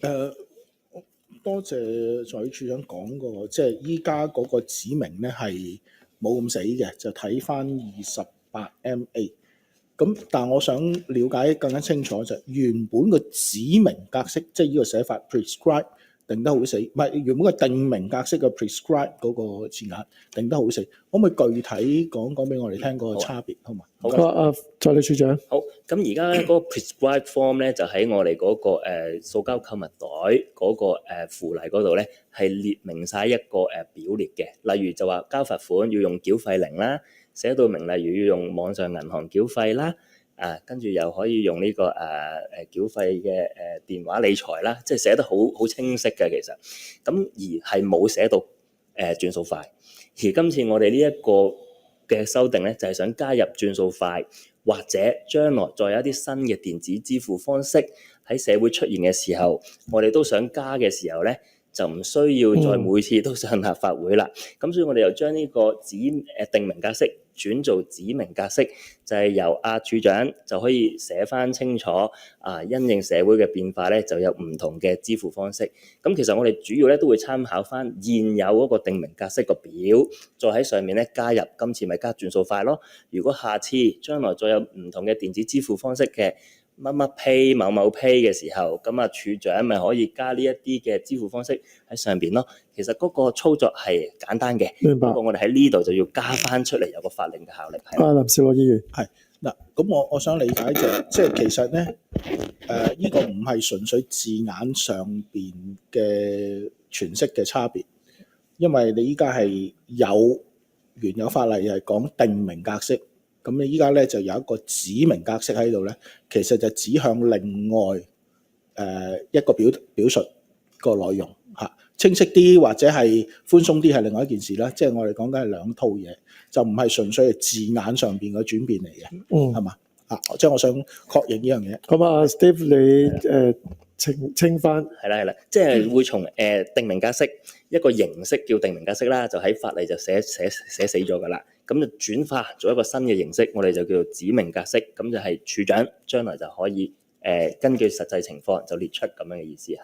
誒，多謝助理處長講過，即係依家嗰個指明咧係冇咁死嘅，就睇翻28MA。咁但係我想了解更加清楚就係原本個指明格式，即係呢個寫法 prescribe 定得好死，唔係原本個定名格式嘅 prescribe 嗰個字眼定得好死，可唔可以具體講俾我哋聽個差別好嘛？好啊，助理處長。好，咁而家咧嗰個 prescribe form 咧就喺我哋嗰個塑膠購物袋嗰個附例嗰度咧係列明晒一個表列嘅，例如就話交罰款要用繳費靈啦，寫到明例如要用網上銀行繳費啦，跟住又可以用呢個繳費嘅電話理財啦，即係寫得好清晰嘅其實，咁而係冇寫到轉數快，而今次我哋呢一個嘅修訂咧就係想加入轉數快，或者將來再有一啲新嘅電子支付方式喺社會出現嘅時候，我哋都想加嘅時候咧，就唔需要再每次都上立法會啦。咁所以我哋又將呢個定名格式轉做指明格式，就係由處長就可以寫翻清楚因應社會嘅變化咧，就有唔同嘅支付方式。咁其實我哋主要咧都會參考翻現有嗰個定名格式個表，再喺上面咧加入，今次咪加轉數快咯。如果下次將來再有唔同嘅電子支付方式嘅乜乜 pay 某某 pay 嘅時候，咁處長咪可以加呢一啲嘅支付方式喺上邊咯。其實嗰個操作係簡單嘅，明白。不過我哋喺呢度就要加翻出嚟有個法令嘅效力。林筱魯議員係嗱，咁我想理解即係其實咧呢個唔係純粹字眼上邊嘅詮釋嘅差別，因為你依家係有原有法例係講定名格式。咁你依家咧就有一個指明格式喺度咧，其實就指向另外一個表述個內容嚇，清晰啲或者係寬鬆啲係另外一件事啦。即係我哋講緊係兩套嘢，就唔係純粹係字眼上邊嘅轉變嚟嘅，係嘛？即係我想確認呢樣嘢。咁Steve 你清翻係啦，即係會從定名格式一個形式叫定名格式啦，就喺法例就寫死咗噶啦。咁就轉化做一個新嘅形式，我哋就叫做指明格式。咁就係處長將來就可以根據實際情況就列出咁樣嘅意思係。